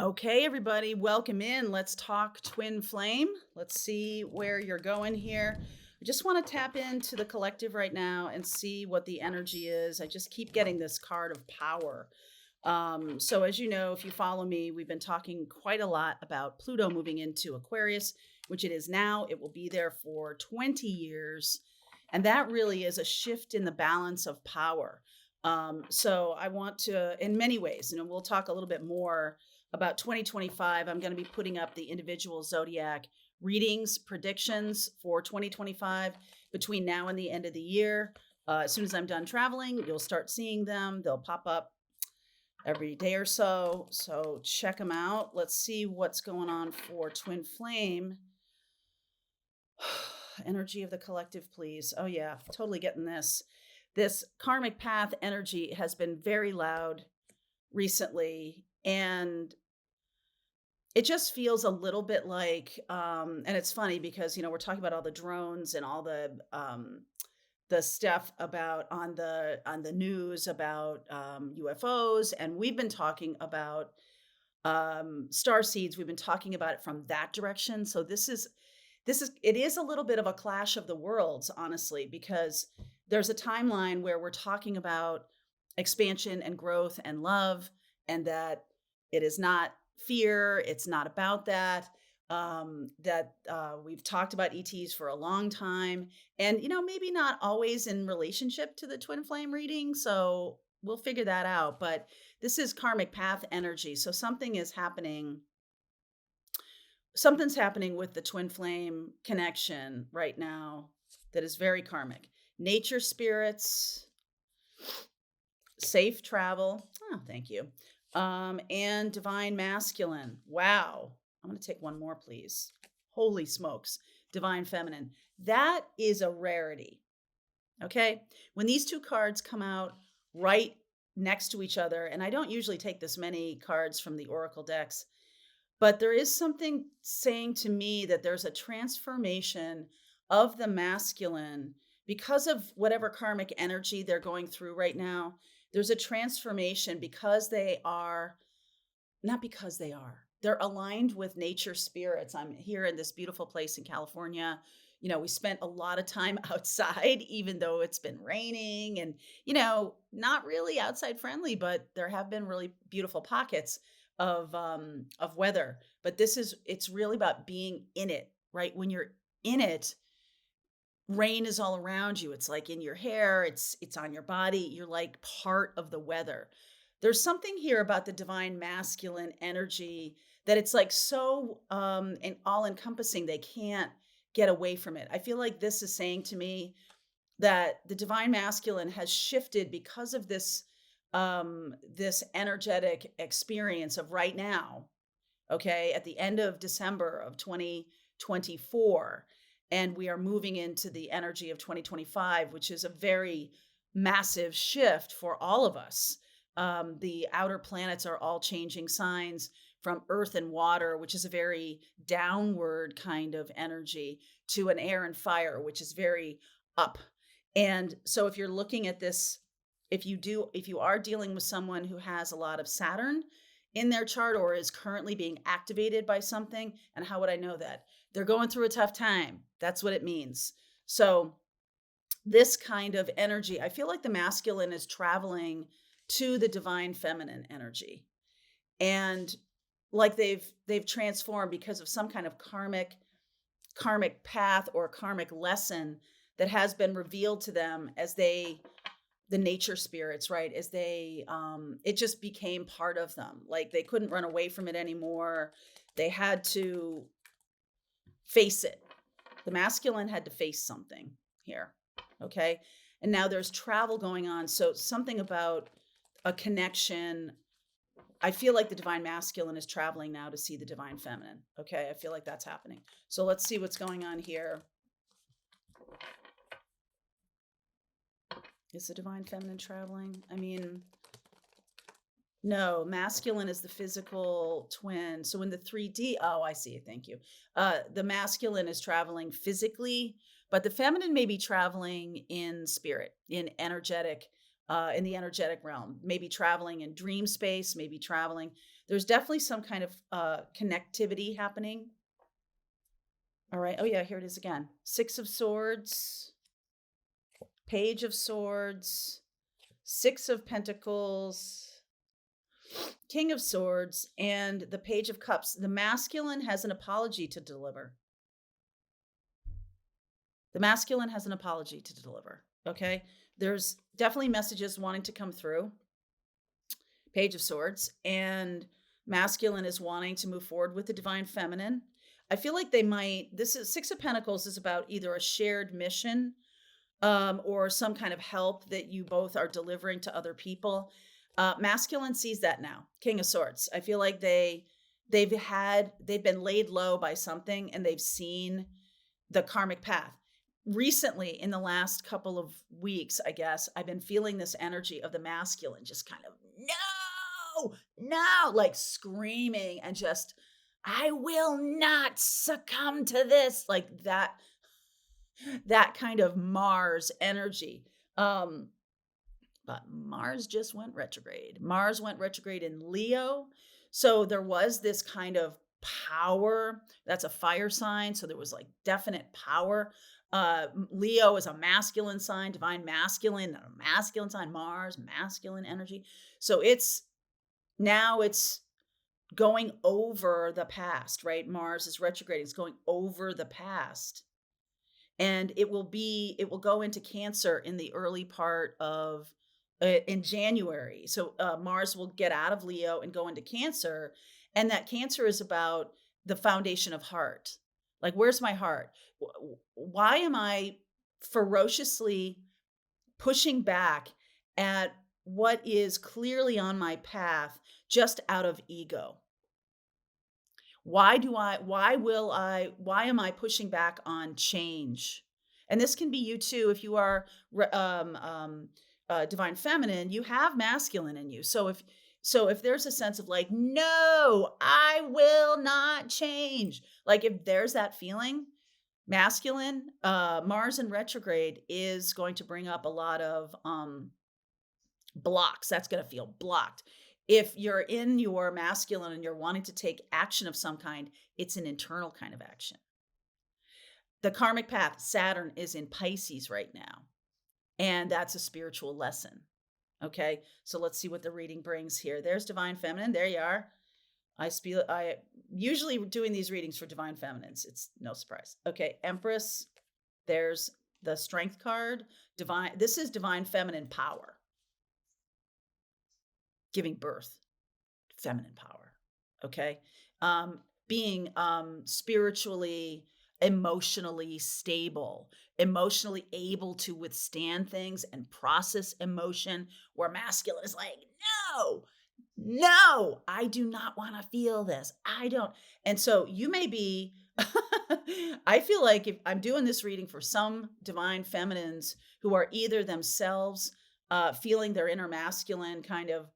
Okay, everybody, welcome in. Let's talk twin flame. Let's see where you're going here. I just want to tap into the collective right now and see what the energy is. I just keep getting this card of power. So, as you know, if you follow me, we've been talking quite a lot about Pluto moving into Aquarius, which it is now. It will be there for 20 years. And that really is a shift in the balance of power. So, I want to, in many ways, we'll talk a little bit more about 2025. I'm going to be putting up the individual zodiac readings, predictions for 2025 between now and the end of the year. As soon as I'm done traveling, you'll start seeing them. They'll pop up every day or so. So check them out. Let's see what's going on for Twin Flame. Energy of the collective, please. Oh, yeah, totally getting this. This karmic path energy has been very loud recently. And it just feels a little bit like, and it's funny because we're talking about all the drones and all the stuff about on the news about UFOs, and we've been talking about star seeds. We've been talking about it from that direction. So this is it is a little bit of a clash of the worlds, honestly, because there's a timeline where we're talking about expansion and growth and love, and that it is not fear. It's not about that. We've talked about ETs for a long time, and maybe not always in relationship to the twin flame reading. So we'll figure that out. But this is karmic path energy. So something's happening with the twin flame connection right now that is very karmic. Nature spirits, safe travel. Oh, thank you. And divine masculine. Wow. I'm going to take one more, please. Holy smokes. Divine feminine. That is a rarity. Okay. When these two cards come out right next to each other, and I don't usually take this many cards from the Oracle decks, but there is something saying to me that there's a transformation of the masculine because of whatever karmic energy they're going through right now. There's a transformation because they are, not because they are, they're aligned with nature spirits. I'm here in this beautiful place in California. We spent a lot of time outside, even though it's been raining and, not really outside friendly, but there have been really beautiful pockets of weather. But it's really about being in it, right? When you're in it, rain is all around you. It's like in your hair, it's on your body. You're like part of the weather. There's something here about the divine masculine energy that it's like so and all encompassing. They can't get away from it. I feel like this is saying to me that the divine masculine has shifted because of this energetic experience of right now, okay, at the end of December of 2024, and we are moving into the energy of 2025, which is a very massive shift for all of us. The outer planets are all changing signs from earth and water, which is a very downward kind of energy, to an air and fire, which is very up. And so if you're looking at this, if you are dealing with someone who has a lot of Saturn in their chart or is currently being activated by something, and how would I know that? They're going through a tough time. That's what it means. So this kind of energy, I feel like the masculine is traveling to the divine feminine energy. And like they've transformed because of some kind of karmic path or karmic lesson that has been revealed to them as the nature spirits, right? As it just became part of them. Like they couldn't run away from it anymore. They had to face it. The masculine had to face something here. Okay. And now there's travel going on. So something about a connection. I feel like the divine masculine is traveling now to see the divine feminine. Okay. I feel like that's happening. So let's see what's going on here. Is the divine feminine traveling? I mean, no, masculine is the physical twin. So in the 3D, oh, I see. Thank you. The masculine is traveling physically, but the feminine may be traveling in spirit, in energetic, in the energetic realm, maybe traveling in dream space, maybe traveling. There's definitely some kind of connectivity happening. All right. Oh, yeah, here it is again. Six of Swords, Page of Swords, Six of Pentacles, King of Swords, and the Page of Cups. The masculine has an apology to deliver. The masculine has an apology to deliver. Okay. There's definitely messages wanting to come through. Page of Swords, and masculine is wanting to move forward with the divine feminine. I feel like they might, this is Six of Pentacles is about either a shared mission or some kind of help that you both are delivering to other people. Masculine sees that now. King of Swords. I feel like they've been laid low by something and they've seen the karmic path. Recently, in the last couple of weeks, I guess, I've been feeling this energy of the masculine just kind of, no, like screaming and just, I will not succumb to this, like that kind of Mars energy. But Mars just went retrograde. Mars went retrograde in Leo. So there was this kind of power. That's a fire sign. So there was like definite power. Leo is a masculine sign, divine masculine, a masculine sign, Mars, masculine energy. So it's going over the past, right? Mars is retrograde. It's going over the past. And it will go into Cancer in the early part of in January. So Mars will get out of Leo and go into Cancer, and that Cancer is about the foundation of heart. Like, where's my heart? Why am I ferociously pushing back at what is clearly on my path just out of ego? Why am I pushing back on change? And this can be you too. If you are divine feminine, you have masculine in you. So if there's a sense of like, no, I will not change. Like if there's that feeling, masculine, Mars in retrograde is going to bring up a lot of blocks. That's going to feel blocked. If you're in your masculine and you're wanting to take action of some kind, it's an internal kind of action. The karmic path, Saturn is in Pisces right now, and that's a spiritual lesson. Okay, so let's see what the reading brings here. There's divine feminine. There you are. I usually doing these readings for divine feminines. It's no surprise. Okay, Empress. There's the Strength card. This is divine feminine power. Giving birth, feminine power. Okay. Being spiritually, emotionally stable, emotionally able to withstand things and process emotion, where masculine is like, no, I do not want to feel this. I don't. And so you may be, I feel like if I'm doing this reading for some divine feminines who are either themselves feeling their inner masculine kind of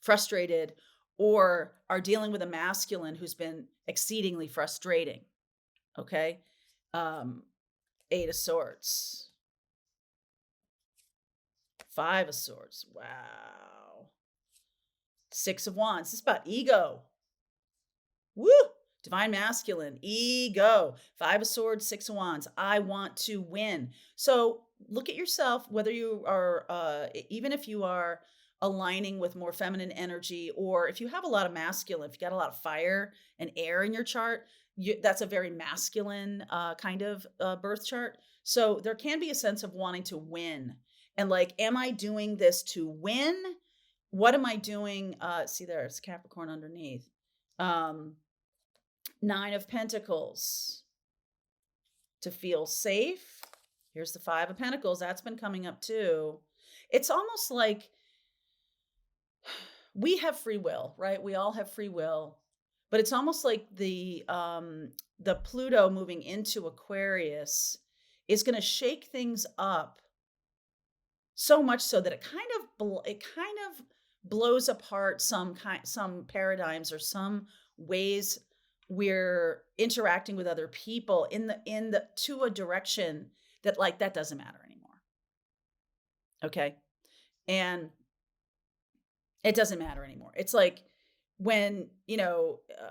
frustrated, or are dealing with a masculine who's been exceedingly frustrating. Okay. Eight of Swords, Five of Swords. Wow. Six of Wands. This is about ego. Woo. Divine masculine, ego. Five of Swords, Six of Wands. I want to win. So look at yourself, whether you are, even if you are aligning with more feminine energy, or if you have a lot of masculine, if you got a lot of fire and air in your chart, that's a very masculine kind of birth chart. So there can be a sense of wanting to win. And like, am I doing this to win? What am I doing? See, there's Capricorn underneath. Nine of Pentacles. To feel safe. Here's the Five of Pentacles. That's been coming up too. It's almost like we have free will, right? We all have free will, but it's almost like the Pluto moving into Aquarius is going to shake things up so much so that it kind of blows apart some paradigms or some ways we're interacting with other people to a direction that like that doesn't matter anymore. Okay. And it doesn't matter anymore. It's like when,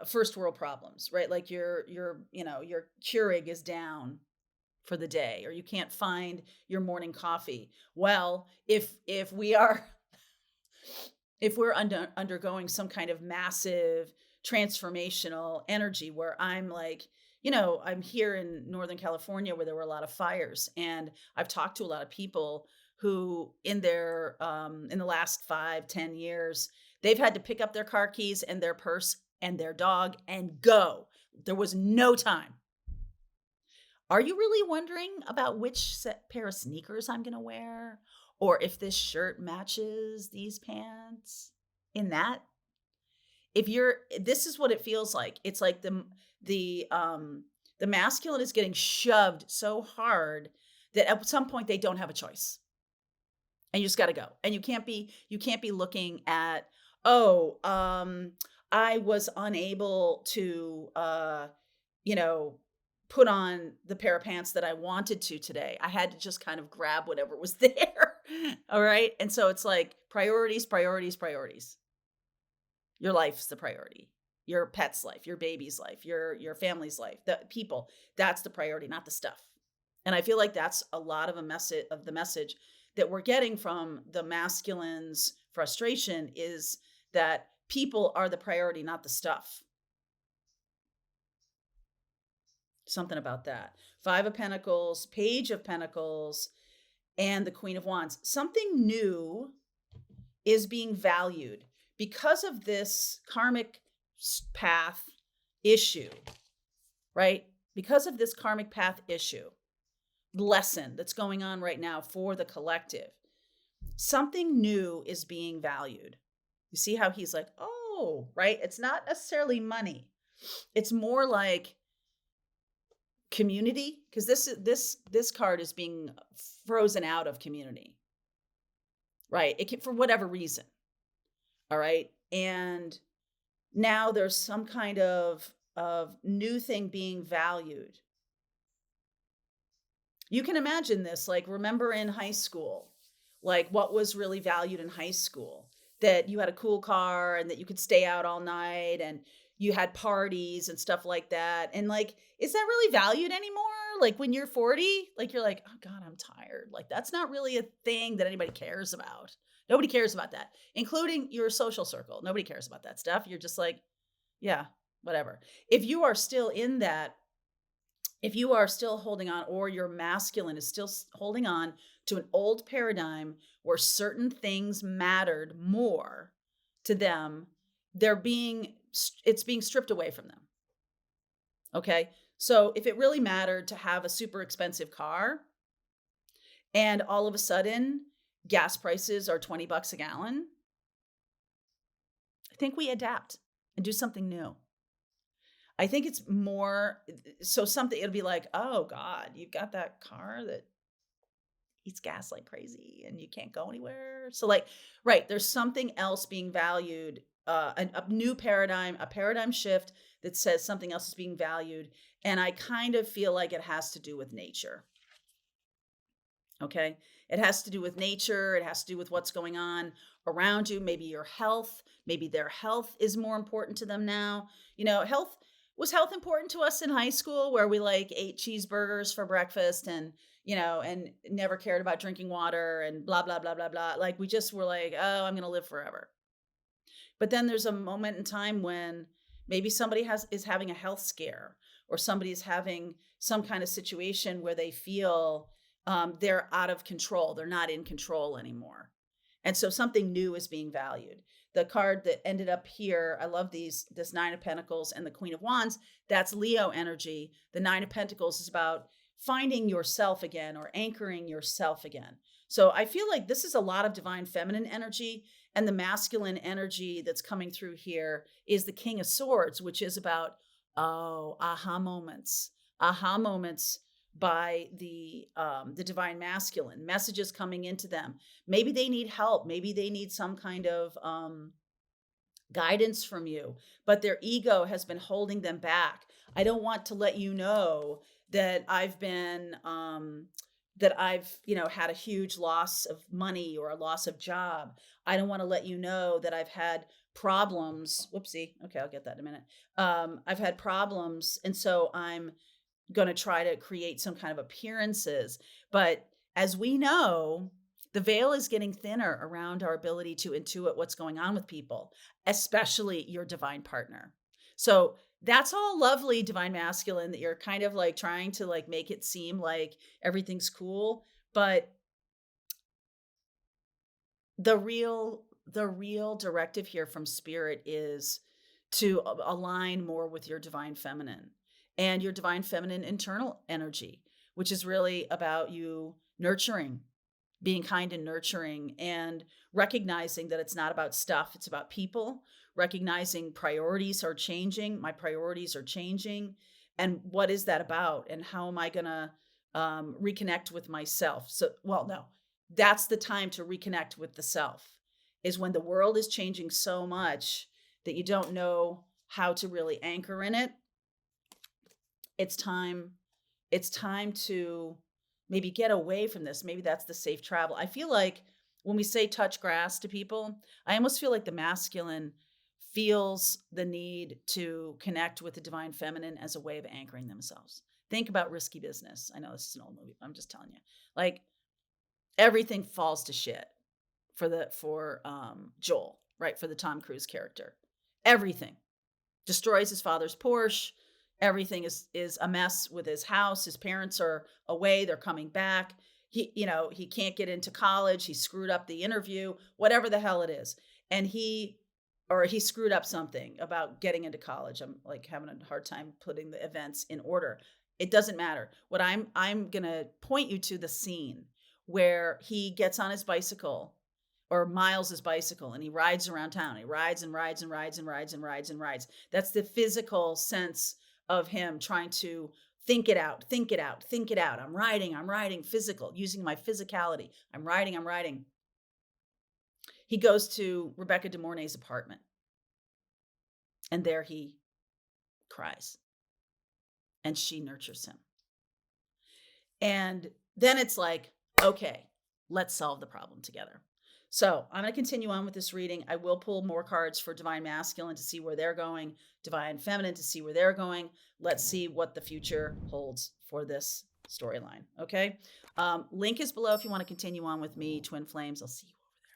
first world problems, right? Like your Keurig is down for the day, or you can't find your morning coffee. Well, if we're undergoing some kind of massive transformational energy where I'm like, I'm here in Northern California where there were a lot of fires, and I've talked to a lot of people who in the last 5-10 years, they've had to pick up their car keys and their purse and their dog and go. There was no time. Are you really wondering about which pair of sneakers I'm going to wear, or if this shirt matches these pants? In that, if you're this is what it feels like. It's like the masculine is getting shoved so hard that at some point they don't have a choice. And you just got to go. And you can't be looking at, oh, I was unable to you know, put on the pair of pants that I wanted to today. I had to just kind of grab whatever was there. All right. And so it's like priorities, priorities, priorities. Your life's the priority. Your pet's life, your baby's life, your family's life, the people, that's the priority, not the stuff. And I feel like that's a lot of the message that we're getting from the masculine's frustration, is that people are the priority, not the stuff. Something about that. Five of Pentacles, Page of Pentacles, and the Queen of Wands. Something new is being valued because of this karmic path issue, right? Because of this karmic path issue, lesson that's going on right now for the collective. Something new is being valued. You see how he's like, oh, right? It's not necessarily money. It's more like community, because this card is being frozen out of community, right? It can, for whatever reason. All right. And now there's some kind of new thing being valued. You can imagine this, like, remember in high school, like what was really valued in high school? That you had a cool car and that you could stay out all night and you had parties and stuff like that. And like, is that really valued anymore? Like when you're 40, like you're like, oh God, I'm tired. Like that's not really a thing that anybody cares about. Nobody cares about that, including your social circle. Nobody cares about that stuff. You're just like, yeah, whatever. If you are still in that, if you are still holding on, or your masculine is still holding on to an old paradigm where certain things mattered more to them, it's being stripped away from them. Okay. So if it really mattered to have a super expensive car and all of a sudden gas prices are $20 a gallon, I think we adapt and do something new. I think it's more so something, it'll be like, oh God, you've got that car that eats gas like crazy and you can't go anywhere. So like, right, there's something else being valued, a new paradigm, a paradigm shift that says something else is being valued. And I kind of feel like it has to do with nature. Okay. It has to do with nature. It has to do with what's going on around you. Maybe your health, maybe their health is more important to them now. Was health important to us in high school, where we like ate cheeseburgers for breakfast and, and never cared about drinking water and blah, blah, blah, blah, blah. Like we just were like, oh, I'm going to live forever. But then there's a moment in time when maybe somebody is having a health scare, or somebody is having some kind of situation where they feel they're out of control. They're not in control anymore. And so something new is being valued. The card that ended up here, I love this Nine of Pentacles and the Queen of Wands. That's Leo energy. The Nine of Pentacles is about finding yourself again, or anchoring yourself again. So I feel like this is a lot of divine feminine energy, and the masculine energy that's coming through here is the King of Swords, which is about, aha moments by the divine masculine, messages coming into them. Maybe they need help. Maybe they need some kind of guidance from you, but their ego has been holding them back. I don't want to let you know that I've been that I've, had a huge loss of money or a loss of job. I don't want to let you know that I've had problems. Whoopsie. Okay, I'll get that in a minute. I've had problems. And so I'm going to try to create some kind of appearances. But as we know, the veil is getting thinner around our ability to intuit what's going on with people, especially your divine partner. So that's all lovely, divine masculine, that you're kind of like trying to like make it seem like everything's cool. But the real directive here from spirit is to align more with your divine feminine and your divine feminine internal energy, which is really about you nurturing, being kind and nurturing, and recognizing that it's not about stuff, it's about people, recognizing priorities are changing, my priorities are changing, and what is that about, and how am I going to reconnect with myself? So, well, no, that's the time to reconnect with the self, is when the world is changing so much that you don't know how to really anchor in it. It's time to maybe get away from this. Maybe that's the safe travel. I feel like when we say touch grass to people, I almost feel like the masculine feels the need to connect with the divine feminine as a way of anchoring themselves. Think about Risky Business. I know this is an old movie, but I'm just telling you. Like, everything falls to shit for Joel, right? For the Tom Cruise character. Everything destroys his father's Porsche. Everything is a mess with his house. His parents are away. They're coming back. He can't get into college. He screwed up the interview, whatever the hell it is. And he screwed up something about getting into college. I'm like having a hard time putting the events in order. It doesn't matter. What I'm going to point you to the scene where he gets on his bicycle, or Miles' his bicycle, and he rides around town. He rides and rides and rides and rides and rides and rides. That's the physical sense of him trying to think it out, think it out, think it out. I'm riding, physical, using my physicality. I'm riding. He goes to Rebecca De Mornay's apartment, and there he cries, and she nurtures him. And then it's like, okay, let's solve the problem together. So I'm going to continue on with this reading. I will pull more cards for divine masculine to see where they're going, divine feminine to see where they're going. Let's see what the future holds for this storyline. Okay. Link is below if you want to continue on with me, Twin Flames. I'll see you over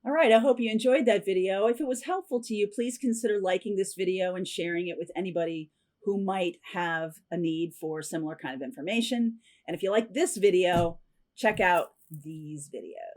there. All right. I hope you enjoyed that video. If it was helpful to you, please consider liking this video and sharing it with anybody who might have a need for similar kind of information. And if you like this video, check out these videos.